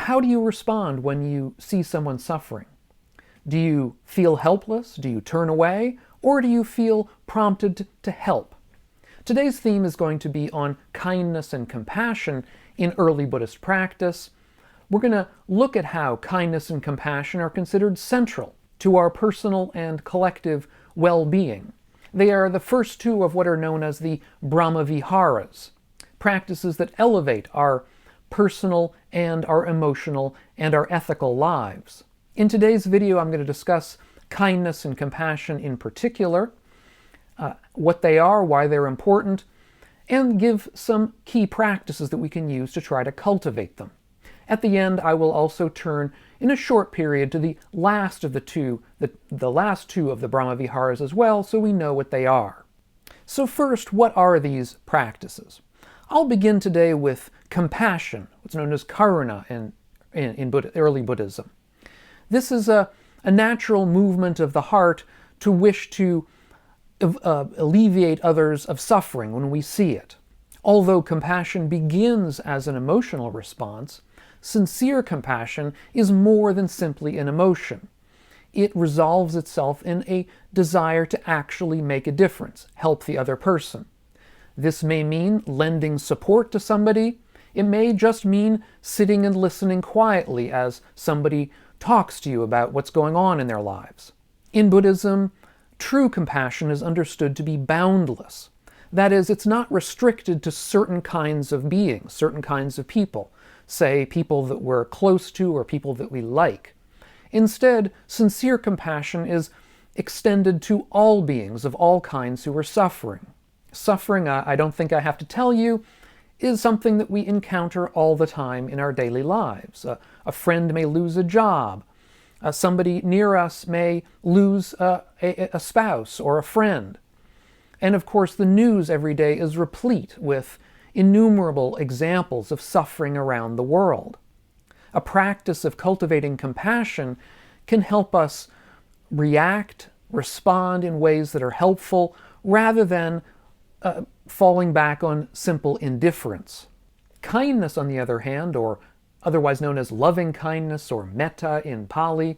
how do you respond when you see someone suffering? Do you feel helpless? Do you turn away? Or do you feel prompted to help? Today's theme is going to be on kindness and compassion in early Buddhist practice. We're going to look at how kindness and compassion are considered central to our personal and collective well-being. They are the first two of what are known as the Brahma-viharas, practices that elevate our personal and our emotional and our ethical lives. In today's video, I'm going to discuss kindness and compassion in particular, what they are, why they're important, and give some key practices that we can use to try to cultivate them. At the end, I will also turn in a short period to the last of the last two of the Brahma-viharas as well, so we know what they are. So first, what are these practices? I'll begin today with compassion, what's known as karuna in early Buddhism. This is a natural movement of the heart to wish to alleviate others of suffering when we see it. Although compassion begins as an emotional response, sincere compassion is more than simply an emotion. It resolves itself in a desire to actually make a difference, help the other person. This may mean lending support to somebody. It may just mean sitting and listening quietly as somebody talks to you about what's going on in their lives. In Buddhism, true compassion is understood to be boundless. That is, it's not restricted to certain kinds of beings, certain kinds of people, say people that we're close to or people that we like. Instead, sincere compassion is extended to all beings of all kinds who are suffering. Suffering, I don't think I have to tell you, is something that we encounter all the time in our daily lives. A friend may lose a job. Somebody near us may lose a spouse or a friend. And of course, the news every day is replete with innumerable examples of suffering around the world. A practice of cultivating compassion can help us react, respond in ways that are helpful, rather than falling back on simple indifference. Kindness, on the other hand, or otherwise known as loving kindness or metta in Pali,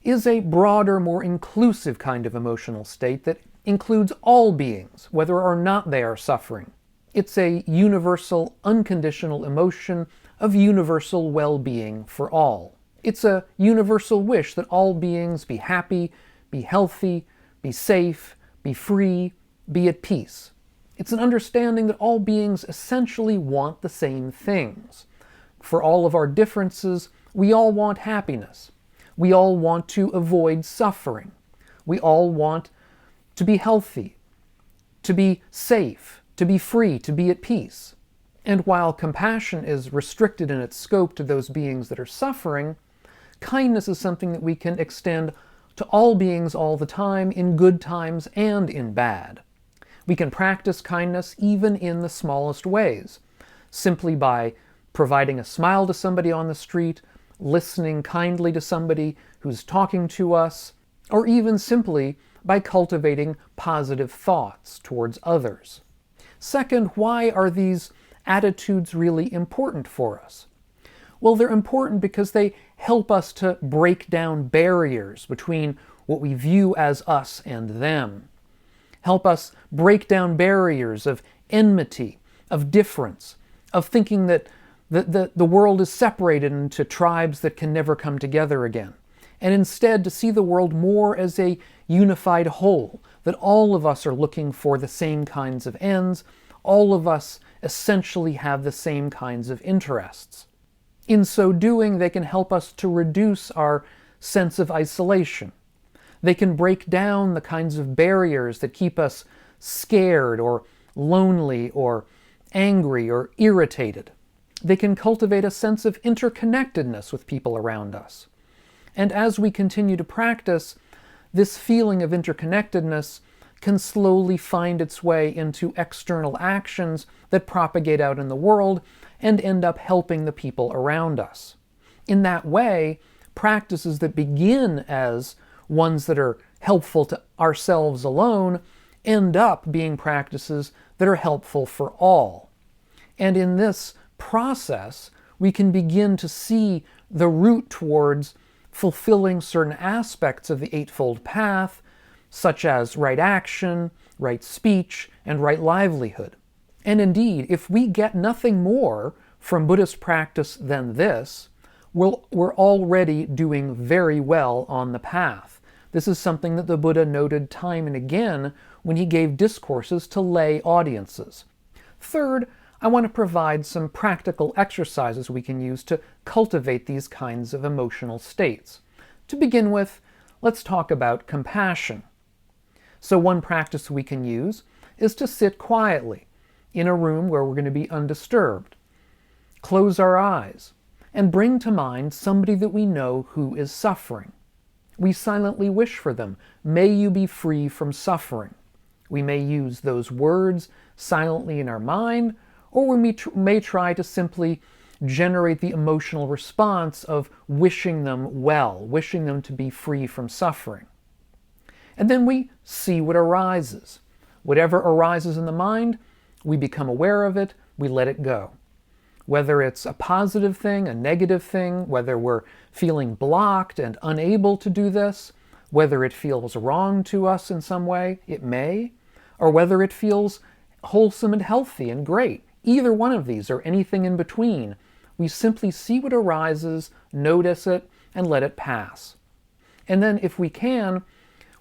is a broader, more inclusive kind of emotional state that includes all beings, whether or not they are suffering. It's a universal, unconditional emotion of universal well-being for all. It's a universal wish that all beings be happy, be healthy, be safe, be free, be at peace. It's an understanding that all beings essentially want the same things. For all of our differences, we all want happiness. We all want to avoid suffering. We all want to be healthy, to be safe, to be free, to be at peace. And while compassion is restricted in its scope to those beings that are suffering, kindness is something that we can extend to all beings all the time, in good times and in bad. We can practice kindness even in the smallest ways, simply by providing a smile to somebody on the street, listening kindly to somebody who's talking to us, or even simply by cultivating positive thoughts towards others. Second, why are these attitudes really important for us? Well, they're important because they help us to break down barriers between what we view as us and them. Help us break down barriers of enmity, of difference, of thinking that the world is separated into tribes that can never come together again, and instead to see the world more as a unified whole, that all of us are looking for the same kinds of ends, all of us essentially have the same kinds of interests. In so doing, they can help us to reduce our sense of isolation. They can break down the kinds of barriers that keep us scared or lonely or angry or irritated. They can cultivate a sense of interconnectedness with people around us. And as we continue to practice, this feeling of interconnectedness can slowly find its way into external actions that propagate out in the world and end up helping the people around us. In that way, practices that begin as ones that are helpful to ourselves alone end up being practices that are helpful for all. And in this process, we can begin to see the route towards fulfilling certain aspects of the Eightfold Path, such as right action, right speech, and right livelihood. And indeed, if we get nothing more from Buddhist practice than this, we're already doing very well on the path. This is something that the Buddha noted time and again when he gave discourses to lay audiences. Third, I want to provide some practical exercises we can use to cultivate these kinds of emotional states. To begin with, let's talk about compassion. So one practice we can use is to sit quietly in a room where we're going to be undisturbed. Close our eyes and bring to mind somebody that we know who is suffering. We silently wish for them, "May you be free from suffering." We may use those words silently in our mind, or we may try to simply generate the emotional response of wishing them well, wishing them to be free from suffering. And then we see what arises. Whatever arises in the mind, we become aware of it, we let it go. Whether it's a positive thing, a negative thing, whether we're feeling blocked and unable to do this, whether it feels wrong to us in some way, it may, or whether it feels wholesome and healthy and great. Either one of these or anything in between, we simply see what arises, notice it, and let it pass. And then if we can,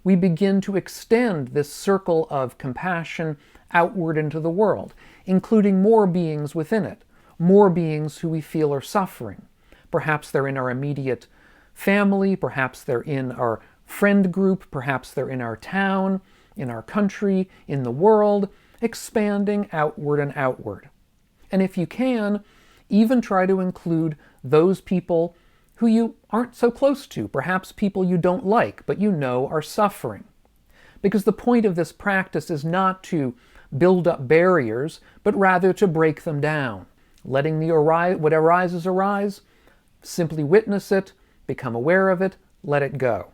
we begin to extend this circle of compassion outward into the world, including more beings within it, more beings who we feel are suffering. Perhaps they're in our immediate family, perhaps they're in our friend group, perhaps they're in our town, in our country, in the world, expanding outward and outward. And if you can, even try to include those people who you aren't so close to, perhaps people you don't like, but you know are suffering. Because the point of this practice is not to build up barriers, but rather to break them down. Letting what arises arise, simply witness it, become aware of it, let it go.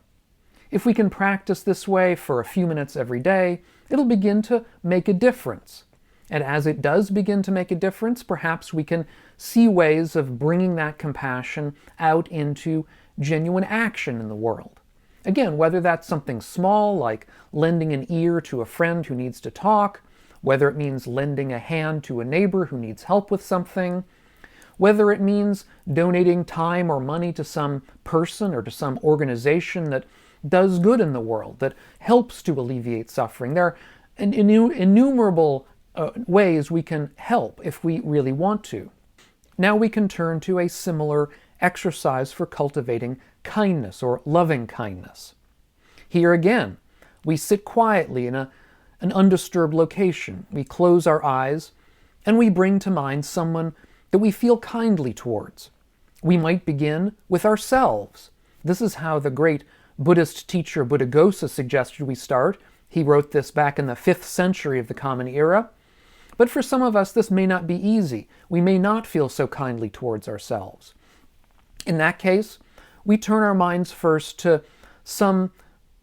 If we can practice this way for a few minutes every day, it'll begin to make a difference. And as it does begin to make a difference, perhaps we can see ways of bringing that compassion out into genuine action in the world. Again, whether that's something small like lending an ear to a friend who needs to talk, whether it means lending a hand to a neighbor who needs help with something, whether it means donating time or money to some person or to some organization that does good in the world, that helps to alleviate suffering. There are innumerable ways we can help if we really want to. Now we can turn to a similar exercise for cultivating kindness or loving kindness. Here again, we sit quietly in an undisturbed location. We close our eyes and we bring to mind someone that we feel kindly towards. We might begin with ourselves. This is how the great Buddhist teacher Buddhaghosa suggested we start. He wrote this back in the 5th century of the Common Era. But for some of us, this may not be easy. We may not feel so kindly towards ourselves. In that case, we turn our minds first to some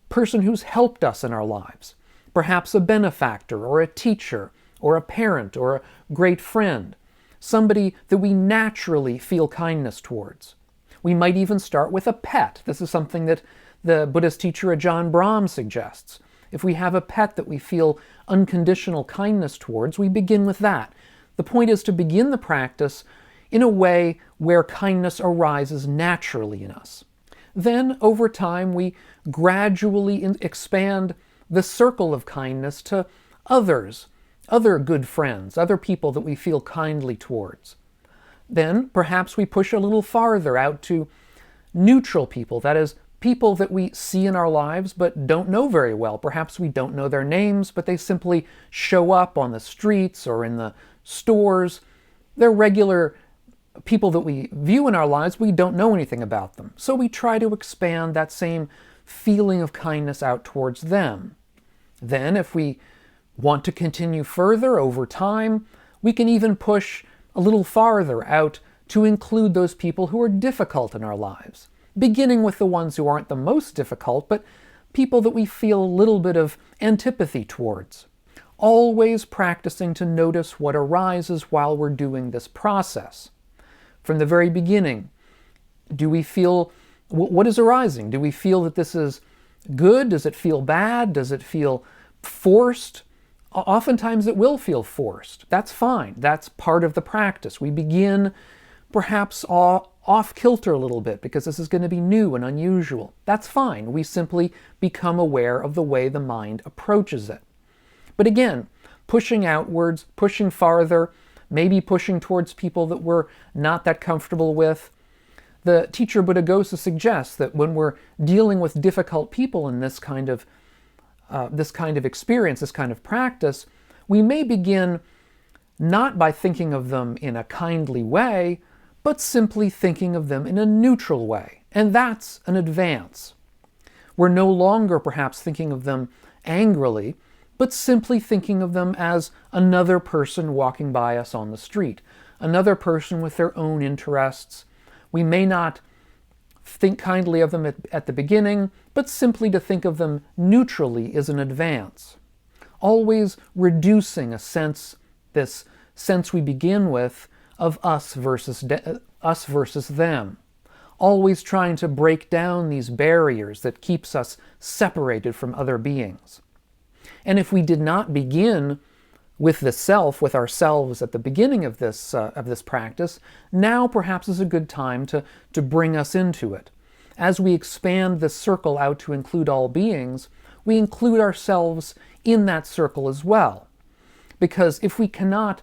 person who's helped us in our lives. Perhaps a benefactor, or a teacher, or a parent, or a great friend. Somebody that we naturally feel kindness towards. We might even start with a pet. This is something that the Buddhist teacher Ajahn Brahm suggests. If we have a pet that we feel unconditional kindness towards, we begin with that. The point is to begin the practice in a way where kindness arises naturally in us. Then, over time, we gradually expand the circle of kindness to others, other good friends, other people that we feel kindly towards. Then, perhaps we push a little farther out to neutral people, that is, people that we see in our lives but don't know very well. Perhaps we don't know their names, but they simply show up on the streets or in the stores. They're regular people that we view in our lives, we don't know anything about them. So we try to expand that same feeling of kindness out towards them. Then, if we want to continue further over time, we can even push a little farther out to include those people who are difficult in our lives. Beginning with the ones who aren't the most difficult, but people that we feel a little bit of antipathy towards. Always practicing to notice what arises while we're doing this process. from the very beginning? Do we feel, what is arising? Do we feel that this is good? Does it feel bad? Does it feel forced? Oftentimes it will feel forced. That's fine. That's part of the practice. We begin perhaps off-kilter a little bit because this is going to be new and unusual. That's fine. We simply become aware of the way the mind approaches it. But again, pushing outwards, pushing farther, maybe pushing towards people that we're not that comfortable with. The teacher Buddhaghosa suggests that when we're dealing with difficult people in this kind of experience, this kind of practice, we may begin not by thinking of them in a kindly way, but simply thinking of them in a neutral way. And that's an advance. We're no longer perhaps thinking of them angrily, but simply thinking of them as another person walking by us on the street, another person with their own interests. We may not think kindly of them at the beginning, but simply to think of them neutrally is an advance. Always reducing this sense we begin with of us versus them. Always trying to break down these barriers that keeps us separated from other beings. And if we did not begin with the self, with ourselves at the beginning of this practice, now perhaps is a good time to bring us into it. As we expand this circle out to include all beings, we include ourselves in that circle as well. Because if we cannot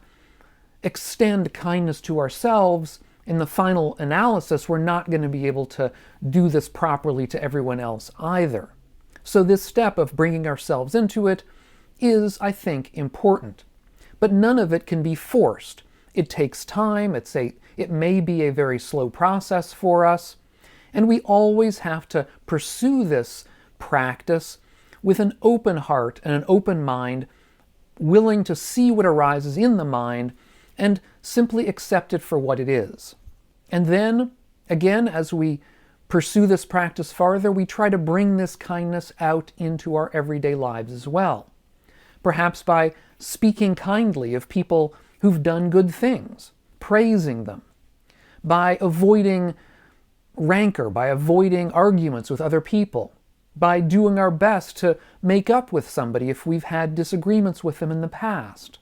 extend kindness to ourselves, in the final analysis, we're not going to be able to do this properly to everyone else either. So this step of bringing ourselves into it is, I think, important. But none of it can be forced. It takes time, it may be a very slow process for us, and we always have to pursue this practice with an open heart and an open mind, willing to see what arises in the mind and simply accept it for what it is. And then, again, as we pursue this practice farther, we try to bring this kindness out into our everyday lives as well. Perhaps by speaking kindly of people who've done good things, praising them, by avoiding rancor, by avoiding arguments with other people, by doing our best to make up with somebody if we've had disagreements with them in the past.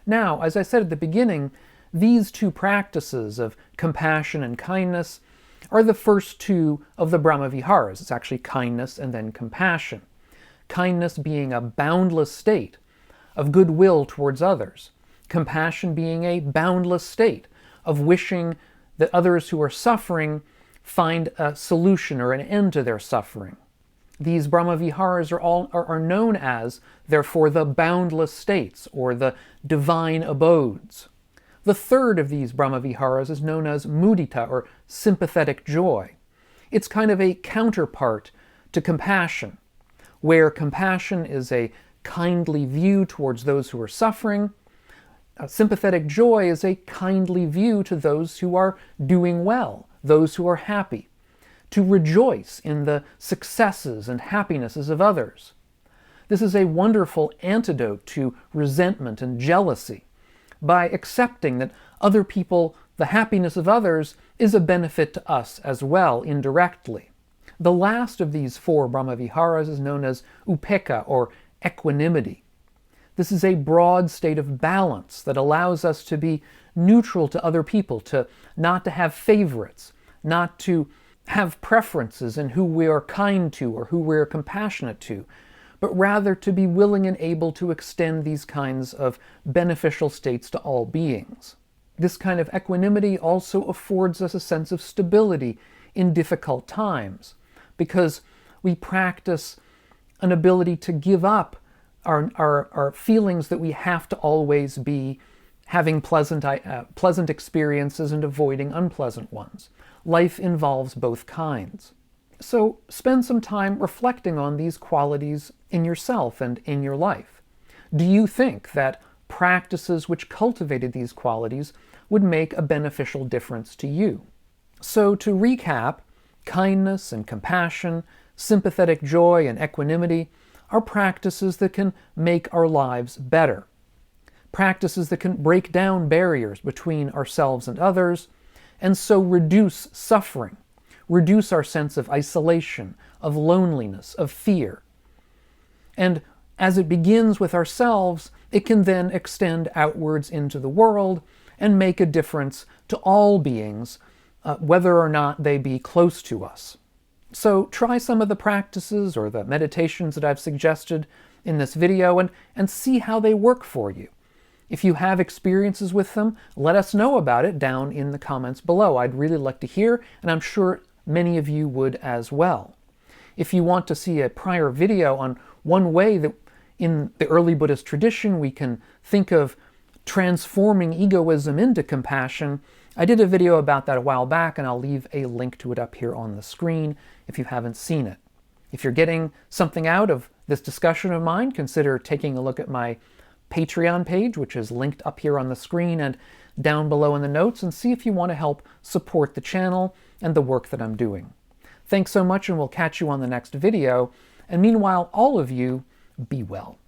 Now, as I said at the beginning, these two practices of compassion and kindness are the first two of the Brahmaviharas. It's actually kindness and then compassion. Kindness being a boundless state of goodwill towards others. Compassion being a boundless state of wishing that others who are suffering find a solution or an end to their suffering. These Brahmaviharas are known as, therefore, the boundless states, or the divine abodes. The third of these Brahmaviharas is known as mudita, or sympathetic joy. It's kind of a counterpart to compassion, where compassion is a kindly view towards those who are suffering. Sympathetic joy is a kindly view to those who are doing well, those who are happy, to rejoice in the successes and happinesses of others. This is a wonderful antidote to resentment and jealousy. By accepting that other people, the happiness of others, is a benefit to us as well, indirectly. The last of these four Brahmaviharas is known as upekkha, or equanimity. This is a broad state of balance that allows us to be neutral to other people, not to have favorites, not to have preferences in who we are kind to or who we are compassionate to, but rather to be willing and able to extend these kinds of beneficial states to all beings. This kind of equanimity also affords us a sense of stability in difficult times, because we practice an ability to give up our feelings that we have to always be having pleasant experiences and avoiding unpleasant ones. Life involves both kinds. So spend some time reflecting on these qualities in yourself and in your life. Do you think that practices which cultivated these qualities would make a beneficial difference to you? So to recap, kindness and compassion, sympathetic joy and equanimity are practices that can make our lives better. Practices that can break down barriers between ourselves and others, and so reduce suffering, reduce our sense of isolation, of loneliness, of fear. And as it begins with ourselves, it can then extend outwards into the world and make a difference to all beings, whether or not they be close to us. So try some of the practices or the meditations that I've suggested in this video and see how they work for you. If you have experiences with them, let us know about it down in the comments below. I'd really like to hear, and I'm sure many of you would as well. If you want to see a prior video on one way that in the early Buddhist tradition we can think of transforming egoism into compassion, I did a video about that a while back, and I'll leave a link to it up here on the screen if you haven't seen it. If you're getting something out of this discussion of mine, consider taking a look at my Patreon page, which is linked up here on the screen and down below in the notes, and see if you want to help support the channel and the work that I'm doing. Thanks so much, and we'll catch you on the next video. And meanwhile, all of you, be well.